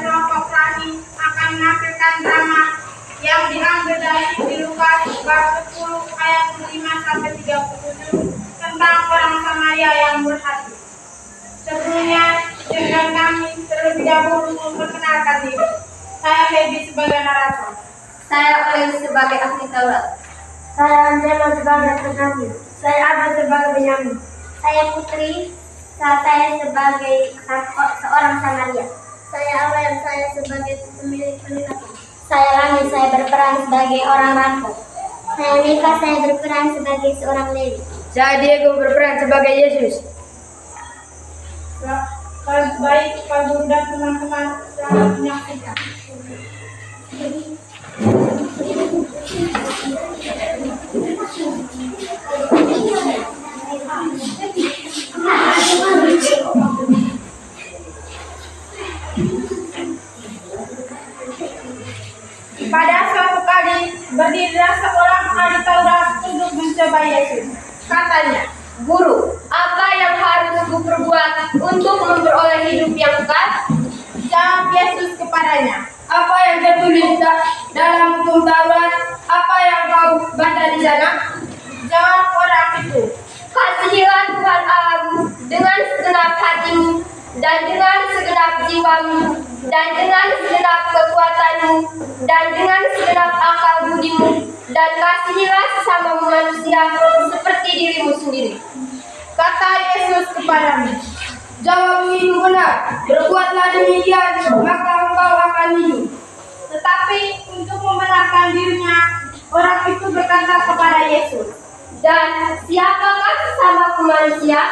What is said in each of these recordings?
kelompok kami akan menampilkan drama yang diambil dari Injil Lukas bab 10 ayat 5 sampai 37 tentang orang Samaria yang berhati. Sebelumnya, dengan kami terlebih dahulu memperkenalkan diri. Saya Feby sebagai narator. Saya Oleh sebagai ahli Taurat. Saya Angela sebagai penyanyi. Saya Abah sebagai penyanyi. Saya Putri. Saya sebagai seorang Samaria. Saya Awen, saya sebagai pemilik pendekatan. Saya Lani, saya berperan sebagai orang rantau. Saya Nika, saya berperan sebagai seorang Lewi. Saya Diego, berperan sebagai Yesus. Baik, Pak Guru dan teman-teman selamat menyaksikan. Pada suatu kali berdirilah seorang ahli Taurat untuk mencoba Yesus. Katanya, Guru, apa yang harus kuperbuat untuk memperoleh hidup yang kekal? jawab Yesus kepadanya, Apa yang tertulis dalam hukum Taurat? Apa yang kau baca di sana? jawab orang itu. Kasihilah Tuhan Allahmu dengan segenap hatimu dan dengan segenap jiwamu dan dengan segenap kekuatanmu dan dengan segenap akal budimu, dan kasihilah sesama manusia seperti dirimu sendiri. Kata Yesus kepadanya, Jawabmu itu benar. Berbuatlah demikian, maka engkau akan hidup. tetapi untuk membenarkan dirinya, orang itu berkata kepada Yesus. Dan siapakah sesamaku manusia?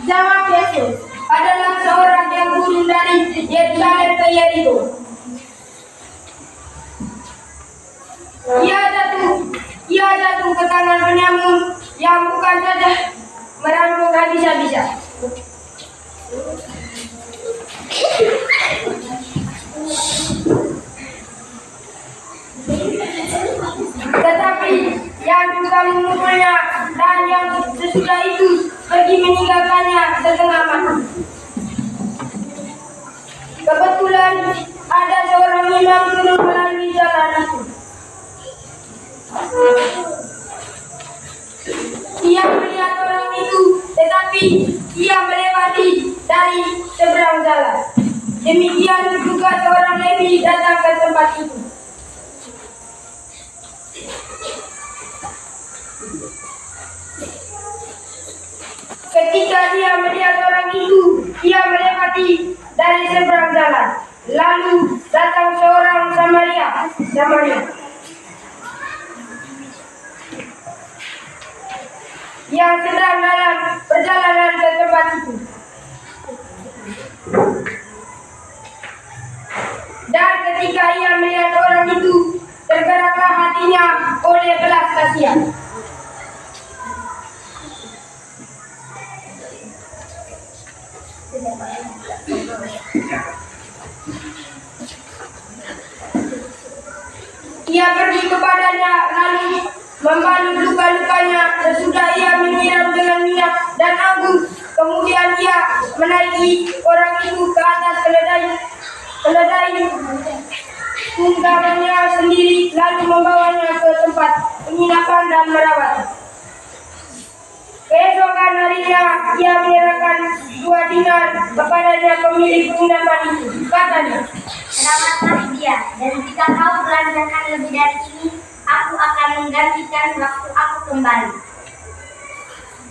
Jawab Yesus, Adalah seorang yang turun dari Yerusalem ke Yeriko. Ia jatuh ke tangan penyamun yang bukan saja merampok habis-habisan, tetapi yang juga memukulnya, dan yang sesudah itu pergi meninggalkannya setengah mati. Kebetulan ada seorang imam turun melalui jalan itu. Ia melihat orang itu, tetapi ia melewati dari seberang jalan. Demikian juga seorang Lewi datang ke tempat itu. Ketika dia melihat orang itu, ia melewati dari seberang jalan. Lalu datang seorang Samaria yang sedang dalam perjalanan ke tempat itu. Dan ketika ia melihat orang itu, tergeraklah hatinya oleh belas kasihan. Ia pergi kepadanya, lalu membalut luka-lukanya. Sesudah ia menyiram dengan minyak dan anggur, kemudian ia menaiki orang itu ke atas keledai tunggangannya sendiri, lalu membawanya ke tempat penginapan dan merawat. Keesokan harinya ia menyerahkan 2 dinar kepadanya pemilik penginapan itu. Katanya, Rawatlah dia, dan jika kau belanjakan lebih dari ini, aku akan menggantikan waktu aku kembali.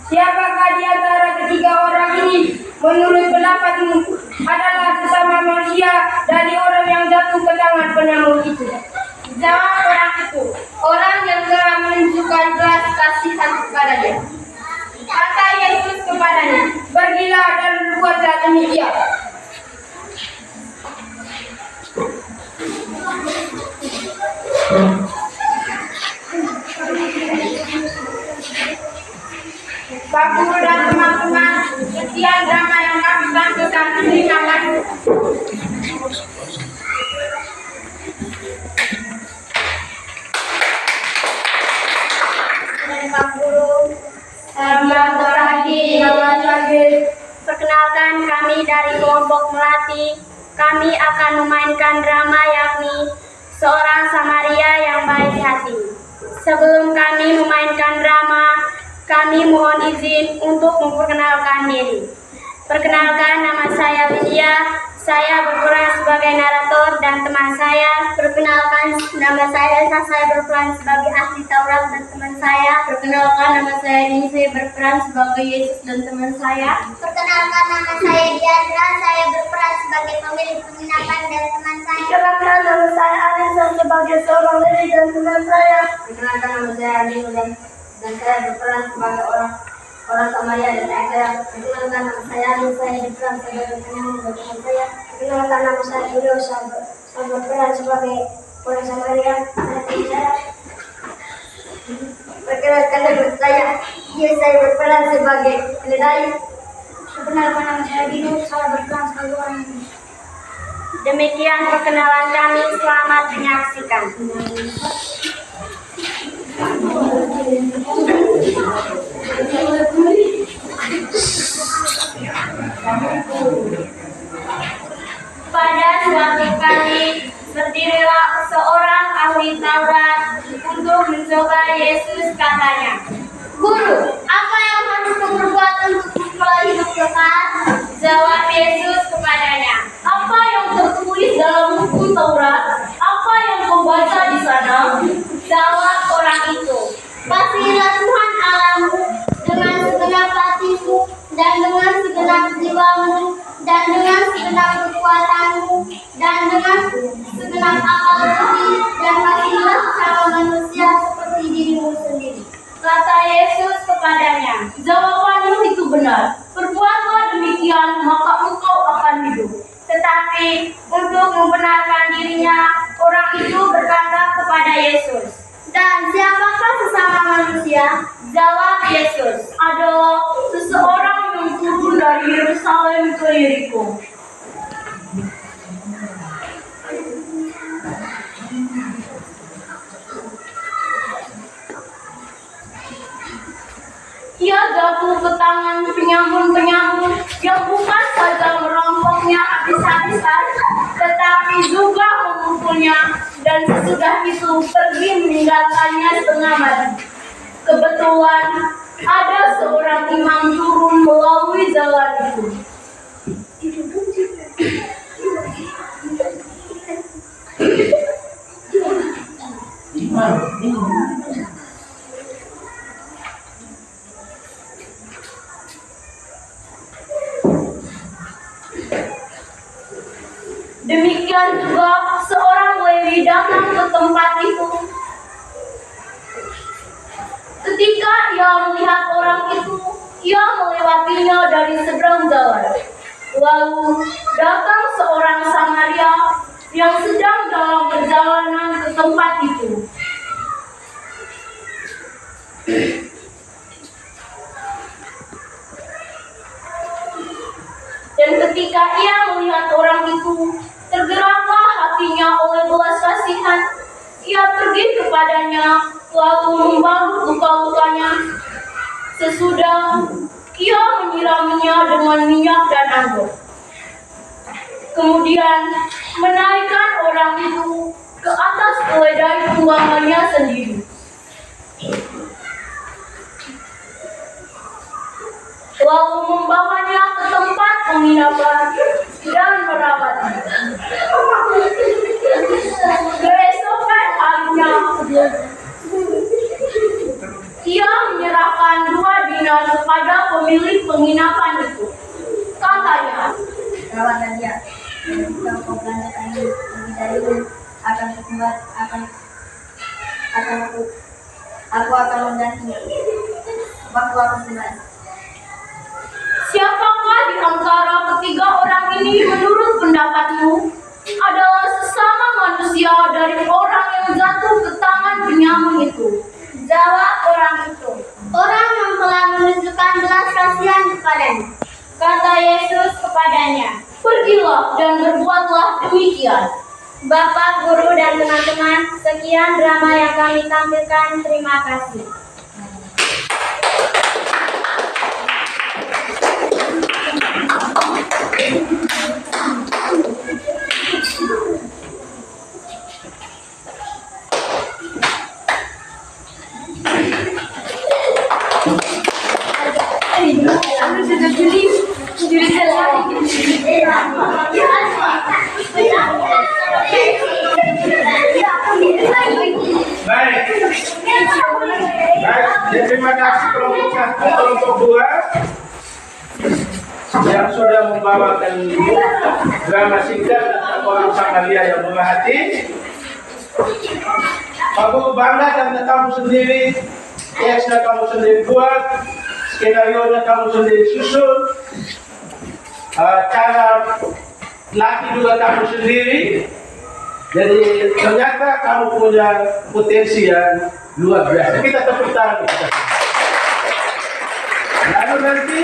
siapakah di antara ketiga orang ini menurut pendapatmu adalah sesama manusia dari orang yang jatuh ke tangan penyamun itu? jawab orang itu. Orang yang telah menunjukkan belas kasihan kepadanya. Kata Yesus kepadanya, Pergilah dan buatlah demikian. Pak Guru dan teman-teman, sekian drama yang kami tampilkan. Terima kasih. Pak Guru, Selamat pagi. perkenalkan kami dari kelompok Melati kami akan memainkan drama yakni Seorang Samaria yang Baik Hati. Sebelum kami memainkan drama, kami mohon izin untuk memperkenalkan diri. Perkenalkan, nama saya Lydia. Saya berperan sebagai narator dan teman saya. Perkenalkan, nama saya Elsa. Saya berperan sebagai ahli Taurat dan teman saya. Perkenalkan, nama saya Ini. Saya berperan sebagai Yesus dan teman saya. Perkenalkan, nama saya Diandra. Saya berperan sebagai pemilik penginapan dan teman saya. Perkenalkan, nama saya Anissa sebagai seorang Lewi dan teman saya. Perkenalkan, nama saya Andi dan saya berperan sebagai orang Samaria dan teman saya. Perkenalkan, nama saya Andi. Saya berperan sebagai penyanyi dan teman saya. Perkenalkan, nama saya Ido. Saya berperan sebagai orang Samaria dan teman saya. Perkenalkan, nama saya Iya. Saya berperan sebagai keledai. Perkenalkan, nama saya Dino. Saya berperan sebagai orang Indonesia. Demikian perkenalan kami. Selamat menyaksikan. Pada suatu kali berdirilah seorang ahli Taurat untuk mencoba Yesus. Katanya, Guru, apa yang harus kuperbuat untuk memperoleh hidup kekal? jawab Yesus kepadanya, apa yang tertulis dalam buku Taurat? Apa yang kau baca di sana? Jawab orang itu, Kasihilah Tuhan Allahmu dengan segenap hatimu dan dengan segenap jiwamu dan dengan segenap kekuatanmu dan dengan segenap akal budi dan kasihilah sesama manusia seperti dirimu sendiri. kata Yesus kepadanya, jawabanmu itu benar. Perbuatlah demikian, maka engkau akan hidup. Tetapi untuk membenarkan dirinya, orang itu berkata kepada Yesus, Dan siapakah sesama manusia? jawab Yesus, adalah seseorang yang turun dari Yerusalem ke Yeriko. Ia jatuh ke tangan penyamun-penyamun yang bukan saja merampoknya habis-habisan, tetapi juga memukulnya, dan sesudah itu pergi meninggalkannya setengah mati. Kebetulan ada seorang imam turun melalui jalan itu. Demikian juga seorang Lewi datang ke tempat itu. Ketika ia melihat orang itu, ia melewatinya dari seberang jalan. Lalu datang seorang Samaria yang sedang dalam perjalanan ke tempat itu. Dan ketika ia melihat orang itu, tergeraklah hatinya oleh belas kasihan. Ia pergi kepadanya, lalu membalut luka-lukanya. Sesudah ia menyiraminya dengan minyak dan anggur. Kemudian menaikkan orang itu ke atas keledai tunggangannya sendiri. Lalu membawanya ke tempat penginapan dan merawatnya. Keesokan harinya, ia menyerahkan 2 dinar kepada pemilik penginapan itu. Katanya, Rawatlah dia. Jika kau belanjakan lebih dari ini, akan membuat aku akan menggantinya. Waktu aku kembali. siapakah di antara ketiga orang ini menurut pendapatmu adalah sesama manusia dari orang yang jatuh ke tangan penyamun itu? Jawab orang itu, orang yang telah menunjukkan belas kasihan kepadanya. Kata Yesus kepadanya, pergilah dan berbuatlah demikian. Bapak, guru, dan teman-teman, sekian drama yang kami tampilkan. Terima kasih. terima kasih kelompok 1, kelompok 2 yang sudah membawakan drama singkat tentang orang Samaria yang murah hati. Kamu bangga karena kamu sendiri, teksnya kamu sendiri buat, skenario-nya kamu sendiri susun, cara latih juga kamu sendiri. Jadi ternyata kamu punya potensi yang luar biasa. Kita tepuk tangan. Lalu nanti